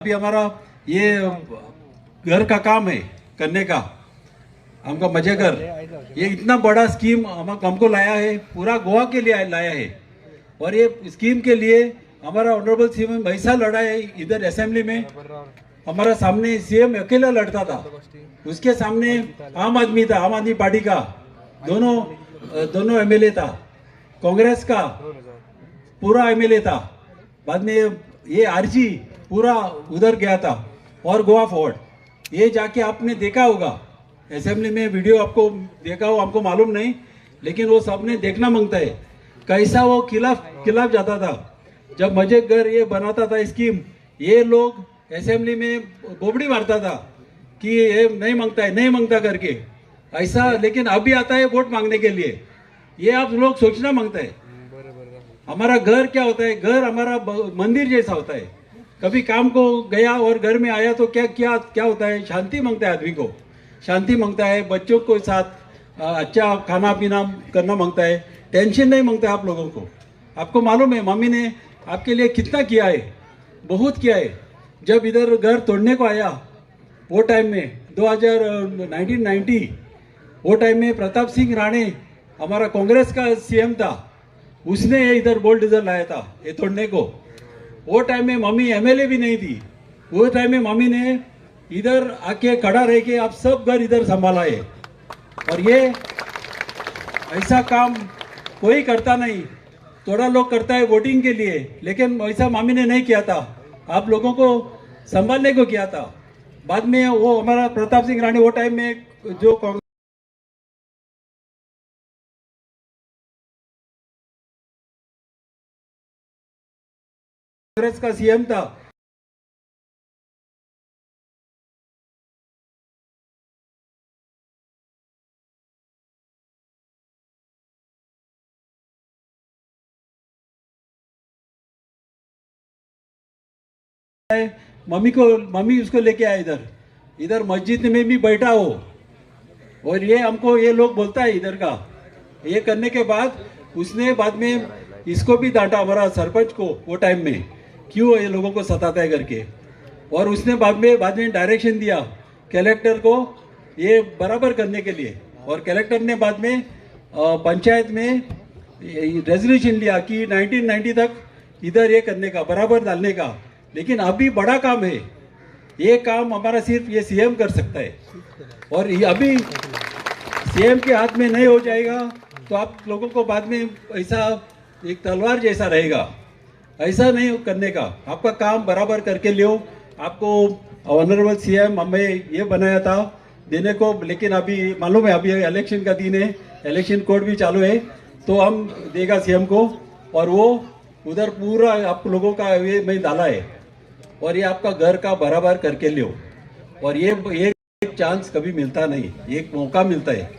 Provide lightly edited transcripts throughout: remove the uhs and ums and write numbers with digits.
अभी हमारा ये घर का काम है करने का, हमका मजे कर ये इतना बड़ा स्कीम हमको लाया है, पूरा गोवा के लिए लाया है। और ये स्कीम के लिए हमारा ऑनरेबल सीएम ऐसा लड़ा है इधर असेंबली में, हमारा सामने सीएम अकेला लड़ता था, उसके सामने आम आदमी था, आम आदमी पार्टी का दोनों दोनों एमएलए था, कांग्रेस का पूरा एमएलए था, बाद में ये आरजी पूरा उधर गया था और गोवा फॉरवर्ड ये जाके आपने देखा होगा असेंबली में वीडियो, आपको देखा हो हमको मालूम नहीं, लेकिन वो सबने देखना मांगता है कैसा वो खिलाफ खिलाफ जाता था जब मजे घर ये बनाता था स्कीम। ये लोग असेंबली में बोबड़ी मारता था कि ये नहीं मांगता है, नहीं मांगता करके ऐसा, लेकिन अभी आता है वोट मांगने के लिए। ये आप लोग सोचना मांगता है। हमारा घर क्या होता है, घर हमारा मंदिर जैसा होता है। कभी काम को गया और घर में आया तो क्या क्या क्या होता है, शांति मांगता है, आदमी को शांति मांगता है, बच्चों को साथ अच्छा खाना पीना करना मांगता है, टेंशन नहीं मांगता है आप लोगों को। आपको मालूम है मम्मी ने आपके लिए कितना किया है, बहुत किया है। जब इधर घर तोड़ने को आया वो टाइम में 1990 वो टाइम में प्रताप सिंह राणे हमारा कांग्रेस का सीएम था, उसने इधर बुलडोजर लाया था ये तोड़ने को। वो टाइम में मम्मी एमएलए भी नहीं थी, वो टाइम में मम्मी ने इधर आके खड़ा रह के आप सब घर इधर संभाला है। और ये ऐसा काम कोई करता नहीं, थोड़ा लोग करता है वोटिंग के लिए, लेकिन ऐसा मम्मी ने नहीं किया था, आप लोगों को संभालने को किया था। बाद में वो हमारा प्रताप सिंह राणे वो टाइम में जो कांग्रेस का सीएम था, मम्मी उसको लेके आया इधर, इधर मस्जिद में भी बैठा हो। और ये हमको ये लोग बोलता है इधर का, ये करने के बाद उसने बाद में इसको भी डांटा हमारा सरपंच को वो टाइम में, क्यों ये लोगों को सताता है करके। और उसने बाद में डायरेक्शन दिया कलेक्टर को ये बराबर करने के लिए। और कलेक्टर ने बाद में पंचायत में रेजोल्यूशन लिया कि 1990 तक इधर ये करने का, बराबर डालने का। लेकिन अभी बड़ा काम है, ये काम हमारा सिर्फ ये सीएम कर सकता है। और ये अभी सीएम के हाथ में नहीं हो जाएगा तो आप लोगों को बाद में ऐसा एक तलवार जैसा रहेगा, ऐसा नहीं करने का। आपका काम बराबर करके लियो। आपको ऑनरेबल सीएम हमें ये बनाया था देने को, लेकिन अभी मालूम है अभी इलेक्शन का दिन है, इलेक्शन कोड भी चालू है, तो हम देगा सीएम को। और वो उधर पूरा आप लोगों का ये मैं डाला है, और ये आपका घर का बराबर करके लियो। और ये एक चांस कभी मिलता नहीं, एक मौका मिलता है,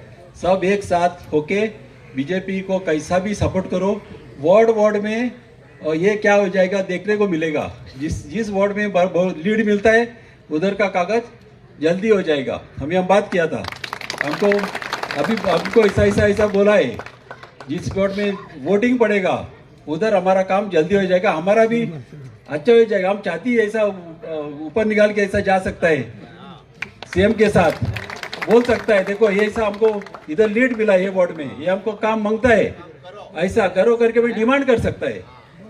सब एक साथ होके बीजेपी को कैसा भी सपोर्ट करो। वार्ड वार्ड में और ये क्या हो जाएगा देखने को मिलेगा, जिस जिस वार्ड में लीड मिलता है उधर का कागज जल्दी हो जाएगा। हम बात किया था, हमको अभी हमको ऐसा ऐसा ऐसा बोला है, जिस वार्ड में वोटिंग पड़ेगा उधर हमारा काम जल्दी हो जाएगा, हमारा भी अच्छा हो जाएगा। हम चाहती है ऐसा ऊपर निकाल के ऐसा जा सकता है, सीएम के साथ बोल सकता है देखो ये ऐसा हमको इधर लीड मिला है, ये वार्ड में ये हमको काम मांगता है, ऐसा करो करके मैं डिमांड कर सकता है।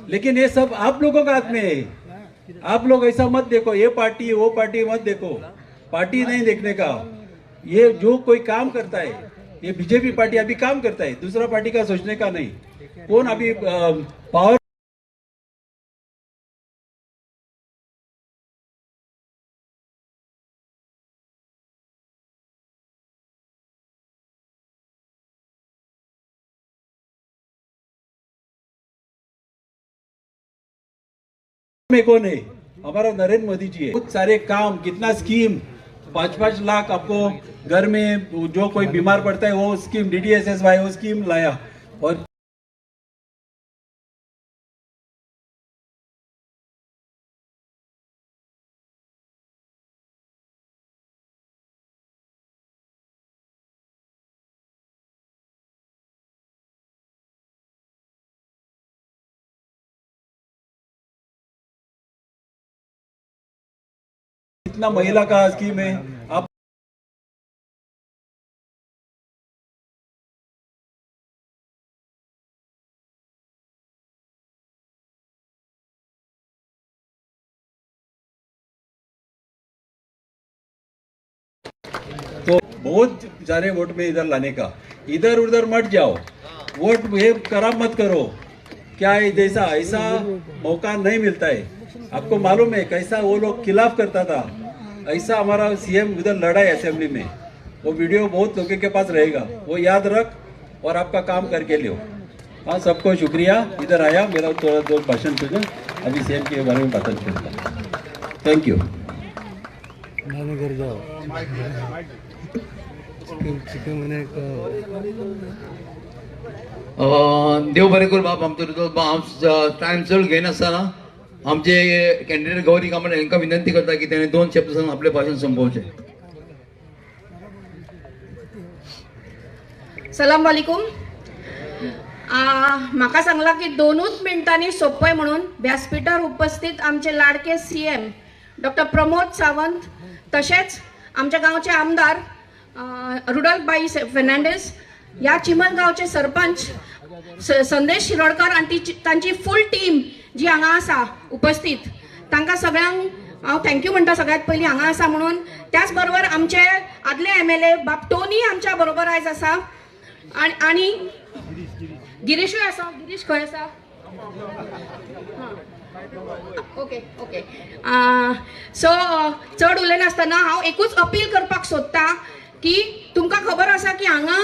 लेकिन ये सब आप लोगों का हाथ में है। आप लोग ऐसा मत देखो ये पार्टी वो पार्टी मत देखो, पार्टी नहीं देखने का। ये जो कोई काम करता है, ये बीजेपी पार्टी अभी काम करता है, दूसरा पार्टी का सोचने का नहीं। कौन अभी पावर में कौन है, हमारा नरेंद्र मोदी जी है। बहुत सारे काम, कितना स्कीम, 5-5 लाख आपको घर में जो कोई बीमार पड़ता है वो स्कीम, DDSSY वो स्कीम लाया। और कितना महिला का स्कीम है आप तो बहुत सारे वोट में इधर लाने का, इधर उधर मत जाओ, वोट ये खराब मत करो। क्या है जैसा ऐसा मौका नहीं मिलता है। आपको मालूम है कैसा वो लोग खिलाफ करता था, ऐसा हमारा सीएम उधर लड़ा है असेंबली में। वो वीडियो बहुत लोगों के पास रहेगा, वो याद रख और आपका काम करके लो। हाँ, सबको शुक्रिया इधर आया। मेरा थोड़ा दो भाषण सुना, अभी सीएम के बारे में बात करता। Thank you. घर जाओ देव बरें करूं बाप आमचो टायम चड घेनासतना आमचे कॅन्डिडेट गौरी कामत हांकां विनंती करता की ताणें 2 शब्द सांगून आपलें भाशण संपवचें। सलाम वालेकुम। म्हाका सांगला की 2 मिनटांनी सोंपय म्हणून व्यासपीठार उपस्थित आमचे लाडके सीएम डॉक्टर प्रमोद सावंत, तसेच आमच्या गावचे आमदार रुडल्फबाई फर्नांडीस, या चिमलगावचे सरपंच संदेश शिरोडकर आणि तांची फुल टीम जी हांगा आसा उपस्थित, तांकां सगळ्यांक हांव थँक्यू म्हणटा सगळ्यात पयलीं हांगा आसा म्हणून। त्याच बरोबर आमचे आदले एमएलए बाब टोनी आमच्या बरोबर आयज आसा आणि गिरीशूय आसा। गिरीश खंय आसा? Okay okay. सो चड उलयनासतना हांव एकूच अपील करपाक सोदता की तुमकां खबर आसा की हांगा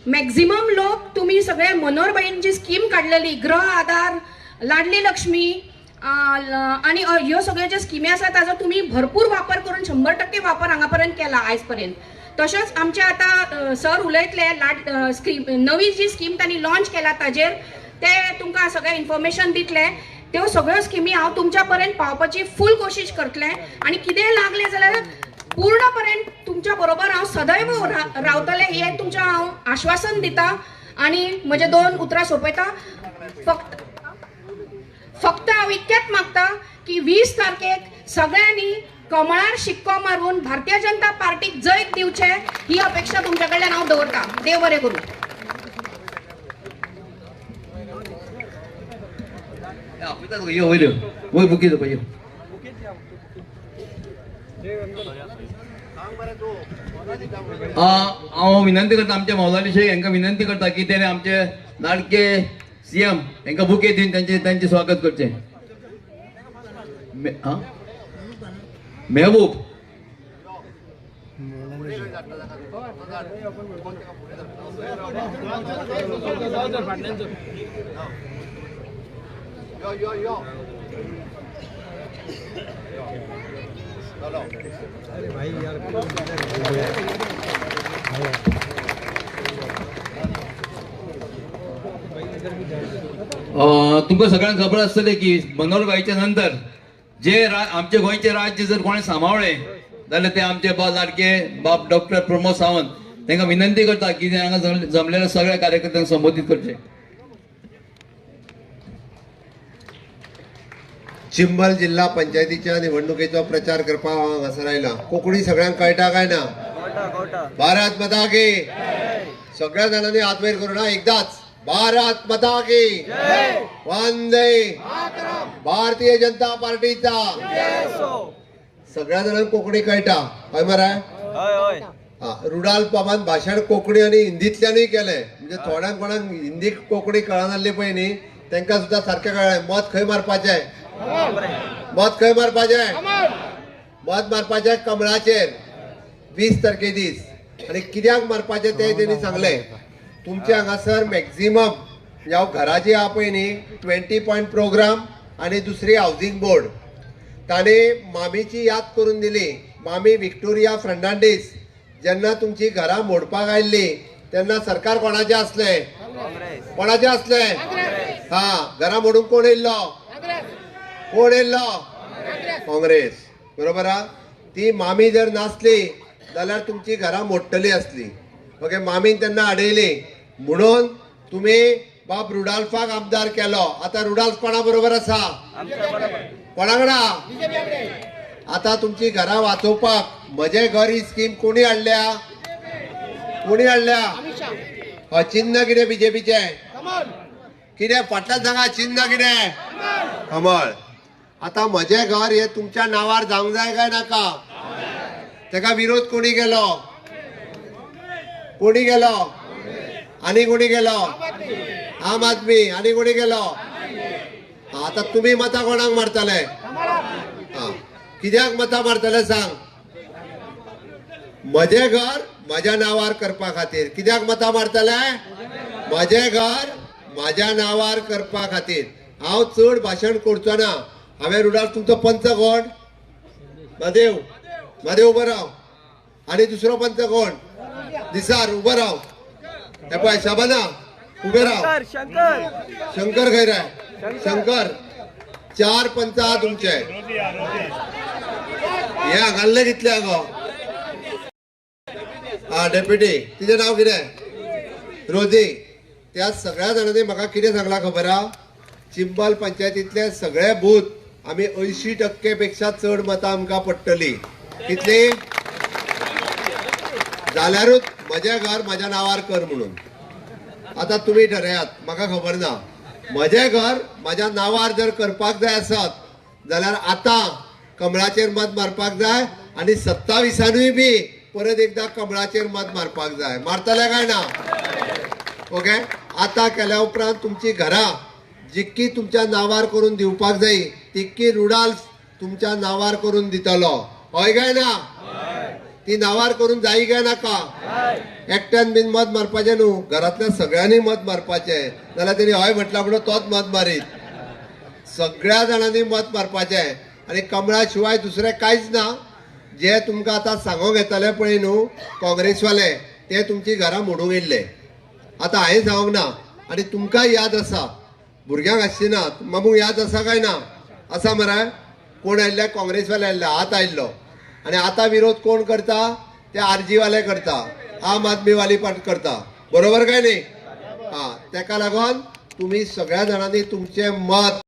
मॅक्झिमम लोक तुमी सगळे मनोहरबाईंची स्कीम काडलेली, गृह आधार, लाडली लक्ष्मी आणि ह्यो सगळ्यो ज्यो स्किमी आसा ताजो तुमी भरपूर वापर करून 100% वापर हांगा पर्यंत केला आयज पर्यंत। तशेंच आमचे आता सर उलयतले स्कीम, नवी जी स्कीम तांणी लॉन्च केला ताजेर ते तुमकां सगळे इन्फॉर्मेशन दितले। त्यो सगळ्यो स्किमी हांव तुमच्या पर्यंत पावपाची फूल कोशिश करतलें आणि कितेंय लागले जाल्यार पूर्णपर्यंत तुमच्या बरोबर हांव सदैव रावतलें हे तुमच्या हांव आश्वासन दिता। आणि म्हजे 2 उतरां सोंपयता। फक्त हांव इतकेंच मागता की 20 तारखेक सगळ्यांनी कमळार शिक्को मारून भारतीय जनता पार्टीक जैत दिवचे ही अपेक्षा तुमच्या कडल्यान हांव दवरता। देव बरें करूं। हांव विनंती करता आमच्या मौलाली शेख हांकां विनंती करता की तेणे आमचे लाडके सीएम हांकां बुके दिवन तांचे स्वागत करचें। मेहबूब तुमकां सगळ्यांक खबर आसतलें की मनोहरबाईच्या नंतर जे आमचे गोंयचे राज्य जर कोणें सांबाळ्ळें जाल्यार ते आमचे लाडके बाब डॉक्टर प्रमोद सावंत। तांकां विनंती करता की ते हांगा जमलेल्या सगळ्या कार्यकर्त्यांक संबोधीत करचें। चिंबल जिल्हा पंचायतीच्या निवडणुकीचो प्रचार करपाक हांगासर आयला। कोंकणी सगळ्यांक कळटा काय ना? भारत माता की सगळ्या जाणांनी हात वयर करूं ना, एकदाच भारत माता की वंदे भारतीय जनता पार्टीचा। सगळ्या जाणांक कोंकणी कळटा हय मरे? रुडाल्फ बाबान भाशण कोंकणी आणि हिंदींतल्यानूय केलें, म्हणजे थोड्यांक कोणाक हिंदी कोंकणी कळनासली पळय न्ही तांकां सुद्दां सारकें कळ्ळें। मत खंय मारपाचें? मत खंय मारपाचें? मत मारपाचें कमळाचेर 20 तारखे दीस। आणि कित्याक मारपाचें तें तेणी सांगलें। तुमचे हांगासर मॅक्झिमम ह्या घराची आहा पळय न्ही 20 पॉयंट प्रोग्राम आणि दुसरी हावजींग बोर्ड, ताणे मामीची याद करून दिली। मामी विक्टोरिया फर्नांडीस जेन्ना तुमची घरां मोडपाक आयिल्ली तेन्ना सरकार कोणाचें आसलें? कोणाचें आसलें? घरां मोडूंक कोण येयल्लो? कोण येयल्लो? काँग्रेस। बरोबर हा? ती मामी जर नासली जाल्यार तुमची घरां मोडटली आसली। ओके, मामीन तेन्ना आडयली म्हणून तुम्ही बाब रुडाल्फाक आमदार केलो। आता रुडाल्फ कोणा बरोबर आसा? कोणा वांगडा? आता तुमची घरा वाचोवपाक म्हजे घर ही स्कीम कोणी हाडल्या? कोणी हाडल्या? हो चिन्ह कितें बीजेपीचे? कितें फाटल्यान सांगा चिन्ह कितें? कमळ. आता म्हजे घर हे तुमच्या नावार जावंक जाय काय नाका? तेका विरोध कोणी केलो? कोणी केलो? आणि कोणी केलो? आम आदमी. आणि कोणी केलो? आता तुम्ही मतां कोणाक मारतले? कित्याक मतां मारतले सांग? म्हजे घर म्हज्या नावार करपा खातीर. कित्याक मतां मारतले? म्हजे घर म्हाज्या नावार करपा खातीर. हांव चड भाशण करचो ना. हांवें रुडार तुमचो पंच कोण? महादेव. महादेव उबो राव. आनी दुसरो पंच कोण? दिसार उबो राव. हे पळय शबाना उबे राव. शंकर खंय रे? शंकर. 4 पंच आहा तुमचे. हे हांगाल्ले कितले गो? डेप्युटी. तिचें नांव कितें? रोजी. त्या सगळ्या जाणांनी म्हाका कितें सांगला खबर आहा? चिंबल पंचायतीतले सगळे बूथ आमी 80% पेक्षा चड मतां आमकां पडटली. कितली? जाल्यारूच म्हजें घर म्हाज्या नावार कर म्हणून. आता तुम्ही ठरयात. म्हाका खबर ना. म्हजें घर म्हाज्या नावार जर करपाक जाय आसत जाल्यार आतां कमळाचेर मत मारपाक जाय आनी 27 बी परत एकदा कमळाचेर मत मारपाक जाय. मारतले काय ना? ओके. आता केल्या उपरांत तुमची घरां जितकी तुमच्या नावार करून दिवपाक जाय तितकी रुडाल तुमच्या नावार करून दितलो. हय काय ना? ती नावार करून जाय काय नाका? एकट्यान बीन मत मारपाचें न्हू. घरांतल्या सगळ्यांनी मत मारपाचें. जाल्यार तेणी हय म्हटला म्हणून तोच मत मारीत. सगळ्या जाणांनी मत मारपाचें. आनी कमळा शिवाय दुसरें कांयच ना. जे तुमकां आतां सांगोंक येतले पळय न्हू काँग्रेसवाले ते तुमची घरां मोडूंक येयल्ले. आतां हांवें सांगोंक ना. आनी तुमकां याद आसा. भुरग्यांक आसची ना. मामूक याद आसा काय ना? आसा मरे? कोण आयिल्ले? काँग्रेसवाले आयिल्ले. हात आयिल्लो. आनी आतां विरोध कोण करता? ते आरजीवाले करता. आम आदमी वाली पार्टी करता. बरोबर काय न्ही? तेका लागून तुम्ही सगळ्या जाणांनी तुमचे मत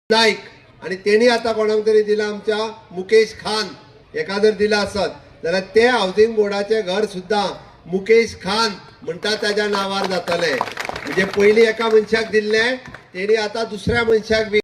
नाईक आणि त्यांनी आता कोणाक तरी दिला आमच्या मुकेश खान एका जर दिला असत जाल्यार ते हाऊसिंग बोर्डाचे घर सुद्धा मुकेश खान म्हणटा त्याच्या नावार जातले. म्हणजे पयली एका मनशाक दिल्ले त्यांनी आता दुसऱ्या मनशाक बी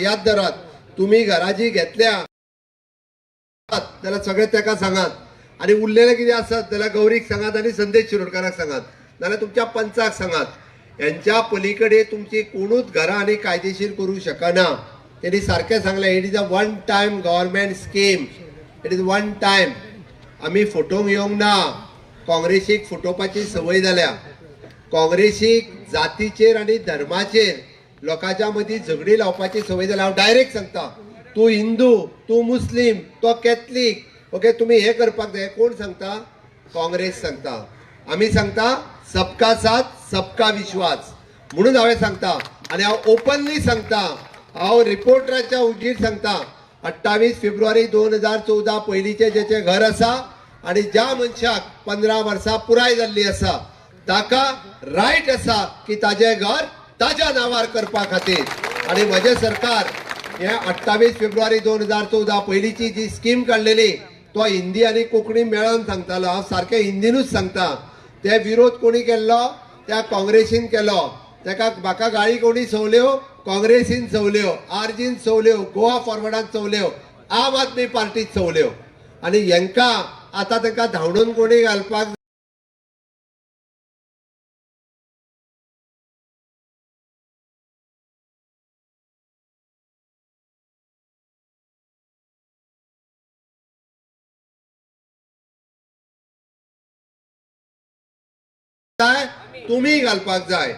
याद धरात. तुम्ही घराची घेतल्या जाल्यार सगळे तेका सांगात. आणि उरलेले कितें आसत जाल्यार गौरीक सांगात आणि संदेश शिरोडकाराक सांगात नाल्यार तुमच्या पंचाक सांगात. यांच्या पलीकडे तुमची कोणूच घरां आणि कायदेशीर करू शकना. त्यांनी सारखे सांगले it is a one time government scheme. It is one time. आम्ही फोटोंक येवंक ना. काँग्रेसीक फोटोवपाची संवय जाल्या. काँग्रेसीक जातीचेर आणि धर्माचेर लोकांच्या मदीं झगडी लावपाची संवय जाल्या. हांव डायरेक्ट सांगता तूं हिंदू तूं मुस्लीम तो कॅथलीक ओके तुम्ही हे करपाक जाय. कोण सांगता? काँग्रेस सांगता. आम्ही सांगता सबका साथ सबका विश्वास म्हणून हांवें सांगता. आणि हांव ओपनली सांगता. हांव रिपोर्टराच्या उजीर सांगता 28 फेब्रुवारी 2014 पयलींचे जेचे घर आसा आणि ज्या मनशाक 15 वर्सां पुराय जाल्ली आसा ताका रायट आसा की ताजें घर ताज्या नावार करपा खातीर. आणि म्हजें सरकार हे 28 फेब्रुवारी 2014 पयलींची जी स्कीम काडलेली तो हिंदी आणि कोंकणी मेळोन सांगतालो. हांव सारकें हिंदीनूच सांगता. ते विरोध कोणी केल्लो? त्या काँग्रेसीन केलो. तेका म्हाका गाळी कोणी सवल्यो? काँग्रेसीन सवल्यो. आरजीन सवल्यो. गोवा फॉरवर्डान सवल्यो. आम आदमी पार्टीत सवल्यो. आणि हेंकां आतां तांकां धांवडून कोणी घालपाक जाय तुम्ही घालपाक जाय.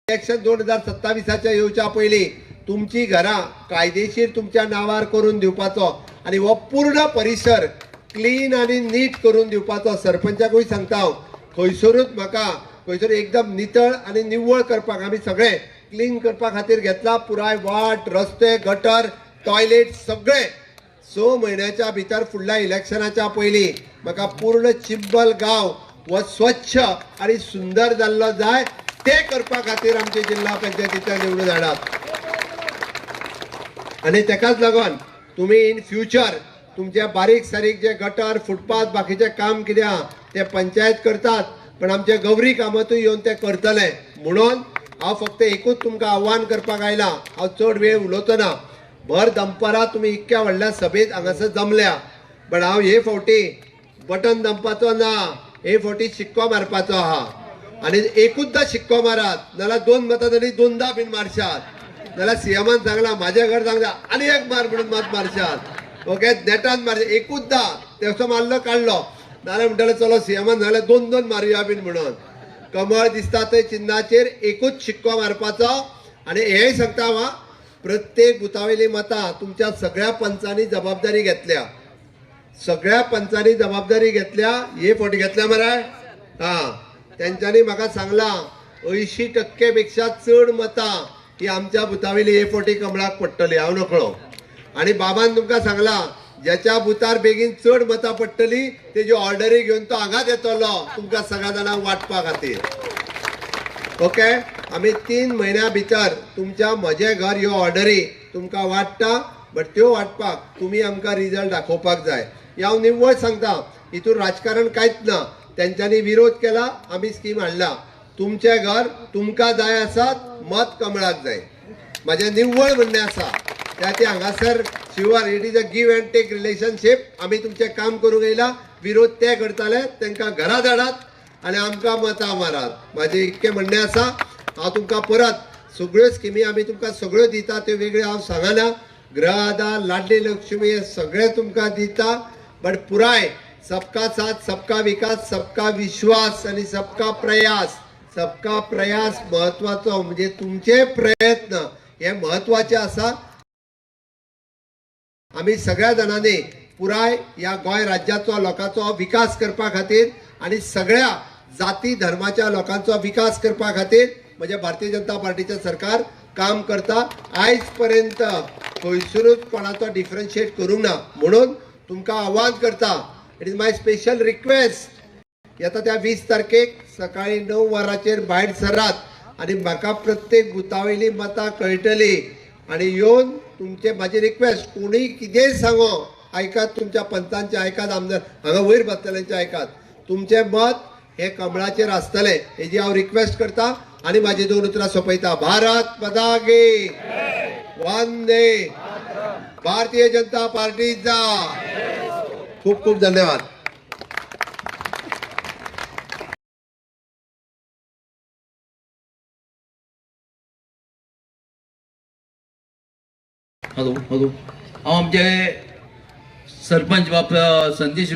इलेक्शन 2027 येवच्या पयलीं तुमची घरां कायदेशीर तुमच्या नावार करून दिवपाचो आणि हो पूर्ण परिसर क्लीन आणि नीट करून दिवपाचो. सरपंचाकूय सांगता हांव, खंयसरूच म्हाका खंयसर एकदम नितळ आणि निव्वळ करपाक आमी सगळे क्लीन करपा खातीर घेतला. पुराय वाट, रस्ते, गटर, टॉयलेट सगळे 6 म्हयन्याच्या भितर फुडल्या इलेक्शनाच्या पयलीं म्हाका पूर्ण चिंबल गांव हो स्वच्छ आणि सुंदर जाल्लो जाय. ते करपा खातीर आमचे जिल्हा पंचायतीच्या निवडून हाडात. आणि तेकाच लागून तुम्ही इन फ्युचर तुमचे बारीक सारीक जे गटर, फुटपाथ, बाकीचे काम कितें आहा ते पंचायत करतात, पण आमचे गौरी कामातूय येवन ते करतले. म्हणून हांव फक्त एकूच तुमकां आव्हान करपाक आयला. हांव चड वेळ उलोवचो ना. भर दनपारां तुमी इतक्या व्हडल्या सभेत हांगासर जमल्या, पण हांव हे फावटी बटन दंपाचो ना, हे फावटी शिक्को मारपाचो आहा. आणि एकूचदा शिक्को मारात, नाल्यार 2 मतां जाली 2दा बीन मारशात, नाल्यार सीएमान सांगला म्हाजे घर सांगला आनी एक मार म्हणून मत मारशात. ओके, नेटान मारचे एकूचदा तेसो मारलो काडलो, नाल्यार म्हणटले चलो सीएमान नाल्यार 2 मारुया बीन म्हणून. कमळ दिसता थंय चिन्हाचेर एकूच शिक्को मारपाचो. आणि हेय सांगता हांव, प्रत्येक बुथावेली मतां तुमच्या सगळ्या पंचांनी जबाबदारी घेतल्या. सगळ्या पंचांनी जबाबदारी घेतल्या. हे फावटी घेतल्या मरे हा. त्यांच्यानी म्हाका सांगला 80% पेक्षा चड मतां ही आमच्या बुथावेली हे फावटी कमळाक पडटली. हांव नकळो. आणि बाबान तुमकां सांगला ज्याच्या बुथार बेगीन चड मतां पडटली तेजी ऑर्डरी घेवन तो हांगाच येतलो तुमकां सगळ्या जाणांक वाटपा खातीर. ओके, आमी 3 म्हयन्या भितर तुमच्या म्हजें घर ह्यो ऑर्डरी तुमकां वाटता, बट त्यो वाटपाक तुमी आमकां रिजल्ट दाखोवपाक जाय. हांव निव्वळ सांगता, हितून राजकारण कांयच ना. त्यांच्यानी विरोध केला, आम्ही स्कीम हाडला. तुमचे घर तुमकां जाय आसात, मत कमळाक जाय. माझे निव्वळ म्हणणे आसा. त्या हांगासर शिवर it is a give and take relationship. आम्ही तुमचे काम करूंक येयला. विरोध ते करताले, तांकां घरा धाडात आणि आमकां मतां मारात. माझे इतके म्हणणे आसा. हांव तुमकां परत सगळ्यो स्किमी आमी तुमकां सगळ्यो दिता, त्यो वेगळ्यो हांव सांगना. गृह आधार, लाडली लक्ष्मी हे सगळे तुमकां दिता, बट पुराय सबका साथ, सबका विकास, सबका विश्वास आणि सबका प्रयास. सबका प्रयास महत्वाचो. म्हणजे तुमचे प्रयत्न हे महत्वाचे आसा. आम्ही सगळ्या जणांनी पुराय या गोंय राज्याचो लोकांचो विकास करपा खातीर आणि सगळ्या जाती धर्माच्या लोकांचो विकास करपा खातीर म्हणजे भारतीय जनता पार्टीचे सरकार काम करता. आयज पर्यंत खंयसरूच कोणाचो डिफरन्शिएट करूंक ना. म्हणून तुमकां आव्हान करता, it is my special request, येता त्या 20 तारखेक सकाळी 9 वरांचेर भायर सरात आणि म्हाका प्रत्येक बुथावेली मतां कळटली. आणि येवन तुमचे माझी रिक्वेस्ट कोणी कितेंय सांगो ऐकात, तुमच्या पंचांचे ऐकात, आमदार हांगा वयर बसतल्यांचे ऐकात. तुमचे मत हे कमळाचेर आसतले हेजी हांव रिक्वेस्ट करता. आणि माझी 2 उतरां सोंपयता. भारत माता की वंदे, भारतीय जनता पार्टीचा. खूप खूप धन्यवाद. हॅलो हांव आमचे सरपंच बाप संदेश